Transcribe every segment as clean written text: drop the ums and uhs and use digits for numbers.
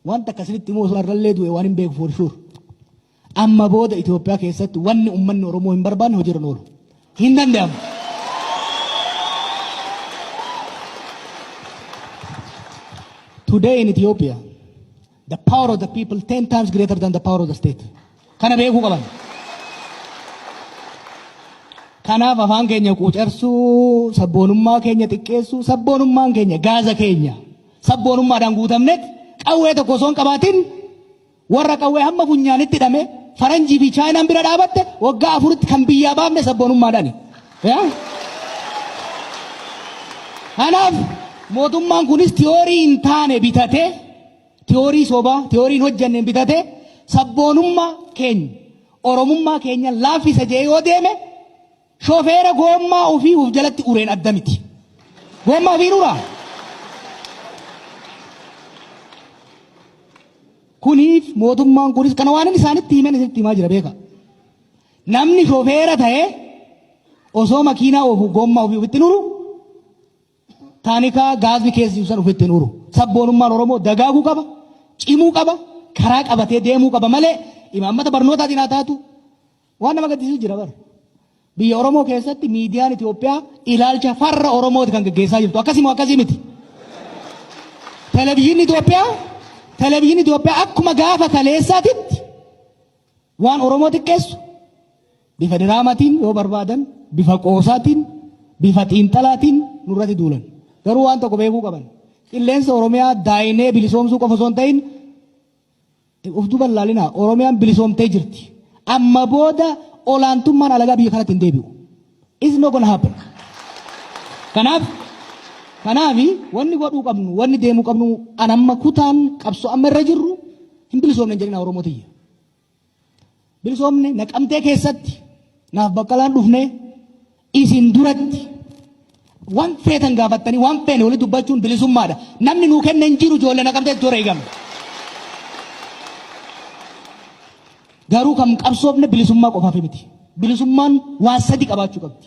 wanta akkasitti immoo osoo irrallee du'e waan hin beeku for sure. Amma booda Itoophiyaa keessatti wanni uummanni Oromoo hin barbaanne hojiirra oolu. Hin danda'amu. Today in Ethiopia, the power of the people 10 times greater than the power of the state. Kana beekuu qaban. Kanaaf afaan keenya quucarsuu, sabboonummaa keenya xiqqeessuu, sabboonummaan keenya gaaza keenya sabboonummaadhaan guutamnetti qawwee tokko osoo hin qabaatin warra qawwee hamma funyaanitti hidhame faranjii fi chaayinaan bira dhaabatte waggaa 4tti kan biyyaa baafne sabboonummaadhaani. Kanaaf mootummaan kunis tiyoorii hin taane bitatee, tiyoorii sobaa, tiyoorii hin hojjenne bitatee sabboonummaa keenya, oromummaa keenya laaffisa jee yoo deeme shofeera gommaa ofii uf jalatti ureen adda miti. Gommaa ofii uraa. Kuniif mootummaan kunis kana waan isaanitti himan isinitti himaa jira beeka. Namni shofeera ta'ee osoo makiinaa ofu gommaa ofii ofitti uru taanikaa gaazii keessa ibsan ofitti uru. Sabboonummaan Oromoo dagaaguu qaba, cimuu qaba, karaa qabatee deemuu qaba malee imaammata barnootaatiin haa taatu waan nama gaddisiisu jira bara. Biyya Oromoo keessatti miidiyaan Itoophiyaa ilaalcha farra Oromooti kan gaggeessaa jirtu. Akkasimoo akkasii miti. Televizyinii Itoophiyaa akkuma gaafa kaleessaatitti waan Oromoo xiqqeessu bifa diraamaatiin yoo barbaadan, bifa qoosaatiin, bifa xiinxalaatiin nurratti duulan. Garuu waan tokko beekuu qaban. Qilleensa Oromiyaa daayinee bilisoomsuu qofa osoo hin ta'in of duuba ilaalinaa Oromiyaan bilisoomtee jirti. Amma booda olaantummaan alagaa biyya kanatti hin deebi'u. It's not gonna happen. Kanaafi wanni godhuu qabnu, wanni deemuu qabnu anamma kutaan qabsoo amma irra jirru hin bilisoomne jedhina Oromootii. Bilisoomne Naqamtee keessatti naaf Baqqalaan dhufne isin duratti waan feetan gaafattanii waan feene walitti dubbachuun bilisummaadha. Namni nuu kenne hin jiru ijoollee Naqamteetti toora eegame. Garuu kam qabsoofne bilisummaa qofaaf miti. Bilisummaan waan sadi qabaachuu qabdi.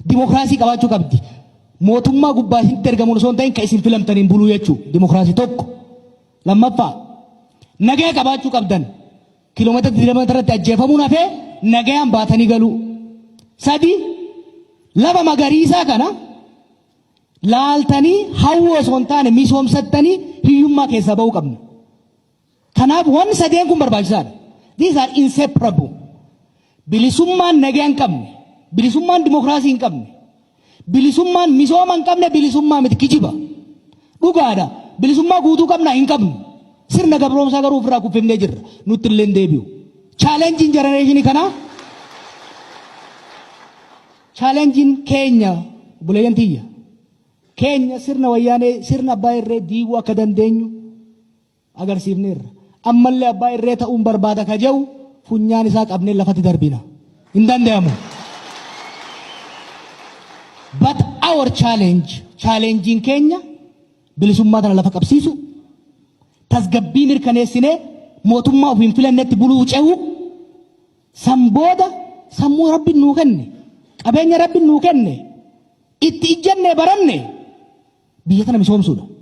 Dimookiraasii qabaachuu qabdi. Mootummaa gubbaa isinitti ergamuun osoo hin ta'in kan isin filamtaniin buluu jechuudha. Dimookiraasii tokko. Lammaffaa nagaa qabaachuu qabdan. Kiiloomeetira 20 irratti ajjeefamuun hafee nagaan baatanii galuu. Sadi lafa magariisaa kana laaltanii hawwoo osoo hin taane misoomsattanii hiyyummaa keessaa ba'uu qabna. Kanaaf wanni sadeen kun barbaachisaadha. These are inseparable. Bilisummaan nagaa hin qabne, bilisummaan dimookiraasii hin qabne, bilisummaan misooma hin qabne, bilisummaa miti kijiba. Dhugaadha. Bilisummaa guutuu qabna hin qabnu. Sirna gabroomsaa garuu ofirraa kuffifnee jirra. Nutti illee hin deebi'u. Chaalenjiin jenereeshinii kanaa chaalenjiin keenya buleeyyan tiyya. Keenya sirna wayyaanee sirna abbaa irree diiguu akka dandeenyu agarsiifneerra. Ammallee abbaa irree ta'uun barbaada ka jedhu funyaan isaa qabnee lafatti darbina. Hin danda'amu. But our challenging keenya bilisummaa tana lafa qabsiisu, tasgabbii mirkaneessinee mootummaa of hin filannetti buluu ce'u, san booda sammuu Rabbiin nuu kenne, qabeenya Rabbiin nuu kenne, itti ijjannee baranne biyya tana misoomsuudha.